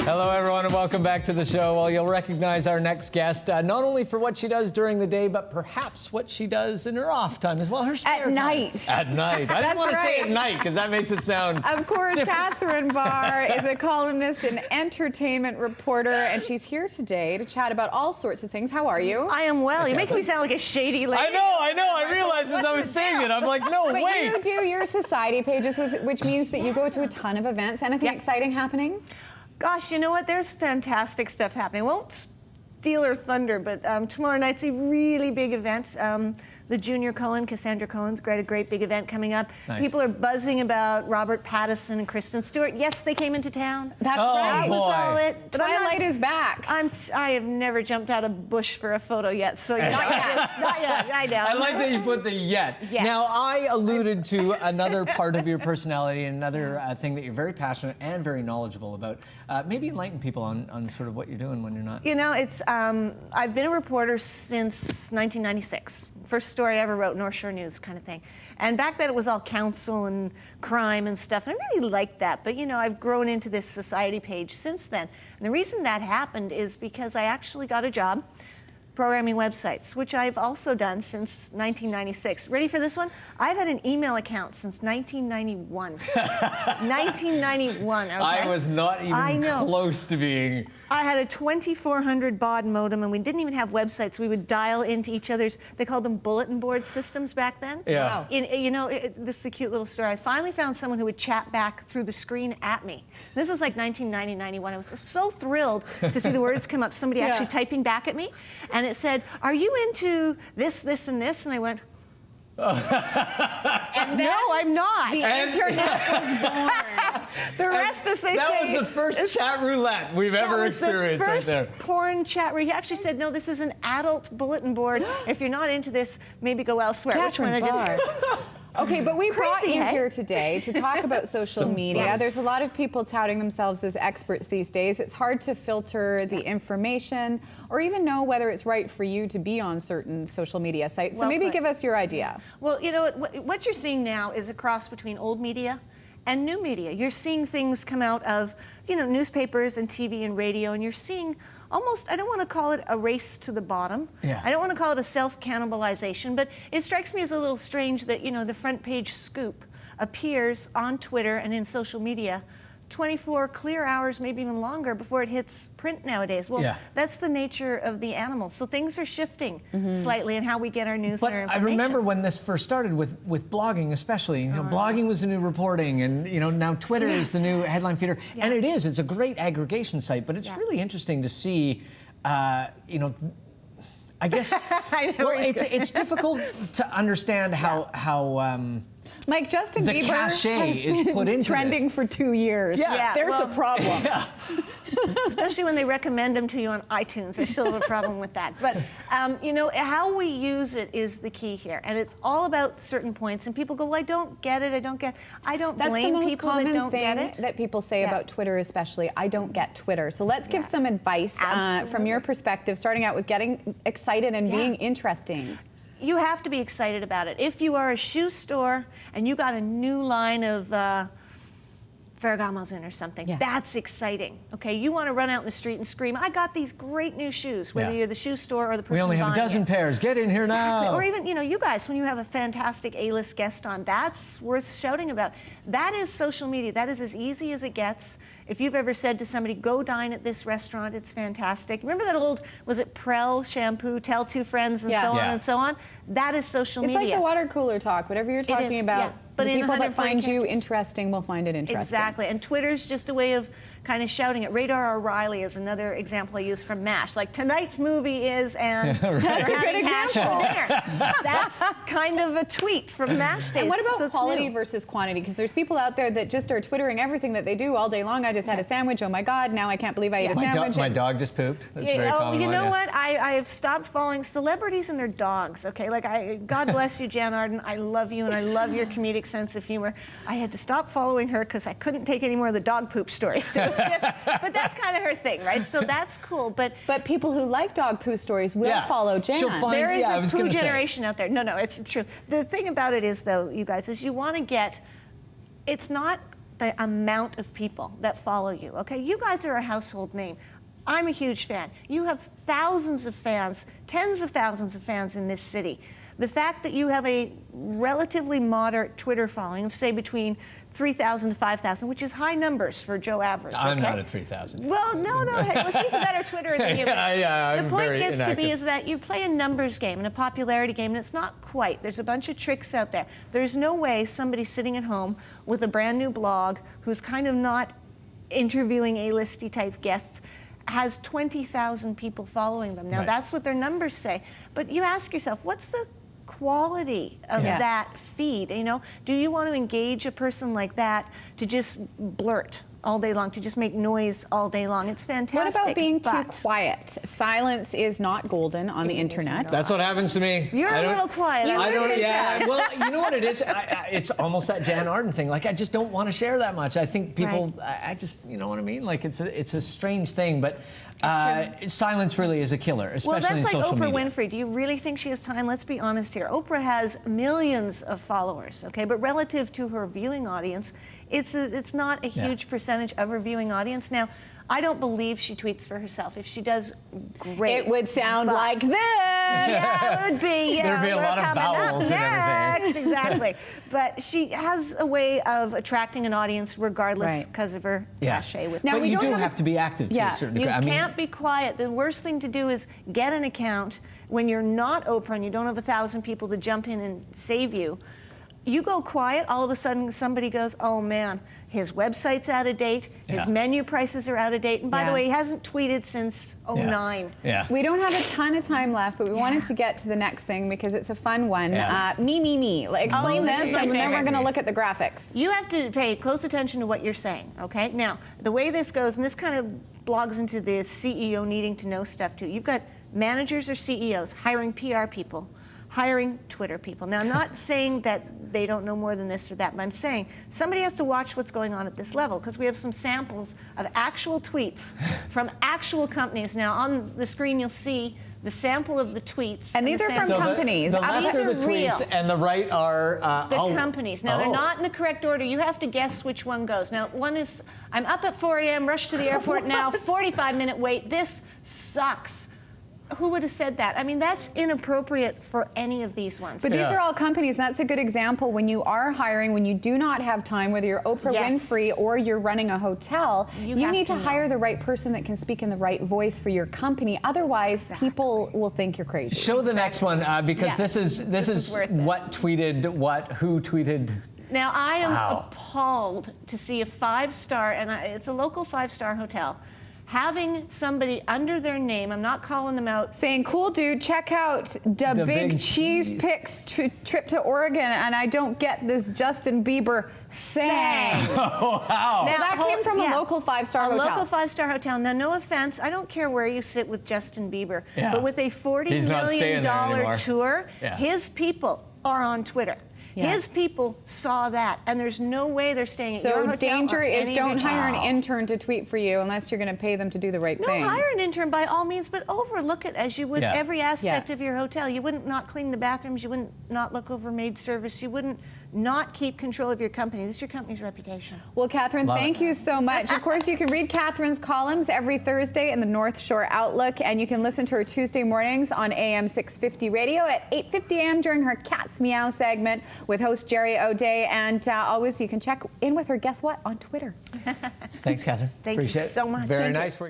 Hello, everyone, and welcome back to the show. Well, you'll recognize our next guest, not only for what she does during the day, but perhaps what she does in her off time as well, her spare time. At night. At night. I didn't want to say at night, because that makes it sound Of course, different. Catherine Barr is a columnist and entertainment reporter, and she's here today to chat about all sorts of things. How are you? I am well. You're making me sound like a shady lady. I know. I realized as I was saying it. I'm like, no, But wait. you do your society pages, which means that you go to a ton of events. Anything exciting happening? Gosh, you know what? There's fantastic stuff happening. I won't steal her thunder, but tomorrow night's a really big event. The Junior Cohen, Cassandra Cohen's got a great big event coming up. Nice. People are buzzing about Robert Pattinson and Kristen Stewart. Yes, they came into town. That's Oh, right. That was boy. all it. But Twilight is back. I have never jumped out of bush for a photo yet, so not yet. Not yet. I know. I like that you put the yet. Yes. Now, I alluded to another part of your personality, another thing that you're very passionate and very knowledgeable about. Maybe enlighten people on sort of what you're doing when you're not. You know, it's I've been a reporter since 1996. First story I ever wrote, North Shore News kind of thing. And back then it was all council and crime and stuff, and I really liked that. But you know, I've grown into this society page since then. And the reason that happened is because I actually got a job programming websites, which I've also done since 1996. Ready for this one? I've had an email account since 1991. 1991, okay? I was not even close to being. I had a 2400 baud modem, and we didn't even have websites. We would dial into each other's, they called them bulletin board systems back then. Yeah. Wow. This is a cute little story. I finally found someone who would chat back through the screen at me. This is like 1990, 91. I was so thrilled to see the words come up, somebody actually typing back at me. And it said, "Are you into this, this, and this?" And I went, and no, I'm not. The internet was born. The rest, as they say. That was the first chat roulette we've ever experienced right there. The first porn chat where he actually said, "No, this is an adult bulletin board. If you're not into this, maybe go elsewhere." Catherine Barr. Okay, but we brought you here today to talk about social media. Yes. There's a lot of people touting themselves as experts these days. It's hard to filter the information or even know whether it's right for you to be on certain social media sites. So Well maybe put. give us your idea. Well, you know, what you're seeing now is a cross between old media and new media. You're seeing things come out of, you know, newspapers and TV and radio, and you're seeing almost, I don't want to call it a race to the bottom. Yeah. I don't want to call it a self-cannibalization, but it strikes me as a little strange that, you know, the front page scoop appears on Twitter and in social media 24 clear hours, maybe even longer, before it hits print nowadays. Well, that's the nature of the animal. So things are shifting slightly in how we get our news But and our I information. remember when this first started with blogging, especially. You know, blogging was the new reporting, and you know now Twitter is the new headline feeder, and it is. It's a great aggregation site, but it's really interesting to see. You know, I guess. I know well, it's difficult to understand how. Like Justin The Bieber cachet has is been put into trending this. for 2 years. Yeah, There's well, a problem. Especially when they recommend them to you on iTunes. I still have a problem with that. But, you know, how we use it is the key here. And it's all about certain points. And people go, well, I don't get it. I don't blame people that don't get it. That people say about Twitter especially. I don't get Twitter. So let's give some advice from your perspective, starting out with getting excited and being interesting. You have to be excited about it. If you are a shoe store and you got a new line of Ferragamos in or something, that's exciting. Okay, you want to run out in the street and scream, "I got these great new shoes," whether you're the shoe store or the person We only have a buying dozen it. pairs. Get in here now. Or even, you know, you guys, when you have a fantastic A-list guest on, that's worth shouting about. That is social media. That is as easy as it gets. If you've ever said to somebody, "Go dine at this restaurant, it's fantastic." Remember that old, was it Prel shampoo, tell two friends, and so on and so on? That is social media. It's like the water cooler talk, whatever you're talking about. But the in people that 140 find you characters. interesting will find it interesting. Exactly, and Twitter's just a way of kind of shouting it. Radar O'Reilly is another example I use from MASH. Like, tonight's movie is, and That's a good having hash for example. dinner. That's kind of a tweet from MASH days. And what about So it's quality new. versus quantity? Because there's people out there that just are twittering everything that they do all day long. I just had a sandwich. Oh my God! Now I can't believe I ate a sandwich. My dog just pooped. That's very common. You one, know what? I've stopped following celebrities and their dogs. Okay, like God bless you, Jan Arden. I love you and I love your comedic sense of humor. I had to stop following her because I couldn't take any more of the dog poop stories. It was just, but that's kind of her thing, right? So that's cool. But people who like dog poo stories will follow Jan. She'll find, there is I a was poo gonna say. generation out there. No, it's true. The thing about it is, though, you guys, is you want to get. It's not the amount of people that follow you, okay? You guys are a household name. I'm a huge fan. You have thousands of fans, tens of thousands of fans in this city. The fact that you have a relatively moderate Twitter following of, say, between 3,000 to 5,000, which is high numbers for Joe Average. I'm okay? not at 3,000. Well, no. Well, she's a better Twitterer than you. Yeah, the I'm point very gets inactive. to be is that you play a numbers game and a popularity game, and it's not quite. There's a bunch of tricks out there. There's no way somebody sitting at home with a brand new blog who's kind of not interviewing A-listy type guests has 20,000 people following them. Now, Right. that's what their numbers say. But you ask yourself, what's the quality of that feed? You know, do you want to engage a person like that to just blurt all day long, to just make noise all day long? It's fantastic. What about being too but quiet? Silence is not golden on the internet. That's what happens to me. You're a little quiet. You I don't. listen, Yeah. Jeff. Well, you know what it is. It's almost that Jan Arden thing. Like I just don't want to share that much. I think people. Right. I just. You know what I mean? Like it's a strange thing, but. Silence really is a killer, especially well, that's in like social Oprah media. Winfrey. Do you really think she has time? Let's be honest here. Oprah has millions of followers, okay? But relative to her viewing audience, it's not a huge percentage of her viewing audience. Now, I don't believe she tweets for herself. If she does, great. It would sound But- like this. Yeah, it would be. Yeah, There'd be a we're lot of coming up vowels and everything. next. Exactly. But she has a way of attracting an audience regardless Right. because of her cachet with Now, But we you don't do have have to be active to a certain degree. you I mean, can't be quiet. The worst thing to do is get an account when you're not Oprah and you don't have 1,000 people to jump in and save you. You go quiet, all of a sudden somebody goes, oh man, his website's out of date, his Yeah. menu prices are out of date, and by the Yeah. way, he hasn't tweeted since 2009. Yeah. We don't have a ton of time left, but we wanted to get to the next thing because it's a fun one. Yeah. Me. Like, explain this this, is my and then we're favorite. going to look at the graphics. You have to pay close attention to what you're saying, okay? Now, the way this goes, and this kind of blogs into the CEO needing to know stuff too. You've got managers or CEOs hiring PR people, hiring Twitter people. Now, I'm not saying that they don't know more than this or that, but I'm saying somebody has to watch what's going on at this level because we have some samples of actual tweets from actual companies. Now, on the screen, you'll see the sample of the tweets. And these the are from sample- companies. The left These are are the tweets, real. and the right are The companies. Now, they're Oh. not in the correct order. You have to guess which one goes. Now, one is, I'm up at 4 a.m., rush to the airport now, 45-minute wait. This sucks. Who would have said that? I mean, that's inappropriate for any of these ones. But these Yeah. are all companies. And that's a good example when you are hiring, when you do not have time, whether you're Oprah Yes. Winfrey or you're running a hotel, You you have need to to know. hire the right person that can speak in the right voice for your company. Otherwise, people will think you're crazy. Show the next one because Yeah. this is worth it. what tweeted what, who tweeted. Now, I am Wow. appalled to see a 5-star, and it's a local 5-star hotel, having somebody under their name, I'm not calling them out, Saying, cool dude, check out the big big cheese cheese. picks trip to Oregon, and I don't get this Justin Bieber thing. Oh wow! Now, that came from a local 5-star hotel. A local 5-star hotel. Now, no offense, I don't care where you sit with Justin Bieber, Yeah. but with a $40 He's not staying million there anymore. tour, Yeah. his people are on Twitter. Yeah. His people saw that, and there's no way they're staying at your So hotel. danger or is any of don't your hire an hotels. intern to tweet for you unless you're going to pay them to do the right No, thing. hire an intern by all means, but overlook it as you would Yeah. every aspect Yeah. of your hotel. You wouldn't not clean the bathrooms. You wouldn't not look over maid service. You wouldn't not keep control of your company. This is your company's reputation. Well, Catherine, Love thank it. you so much. Of course, you can read Catherine's columns every Thursday in the North Shore Outlook, and you can listen to her Tuesday mornings on AM 650 radio at 8:50 a.m. during her Cat's Meow segment with host Jerry O'Day. And always, you can check in with her, guess what, on Twitter. Thanks, Catherine. Thank you Appreciate it. so much. Very Thank you. nice. We're gonna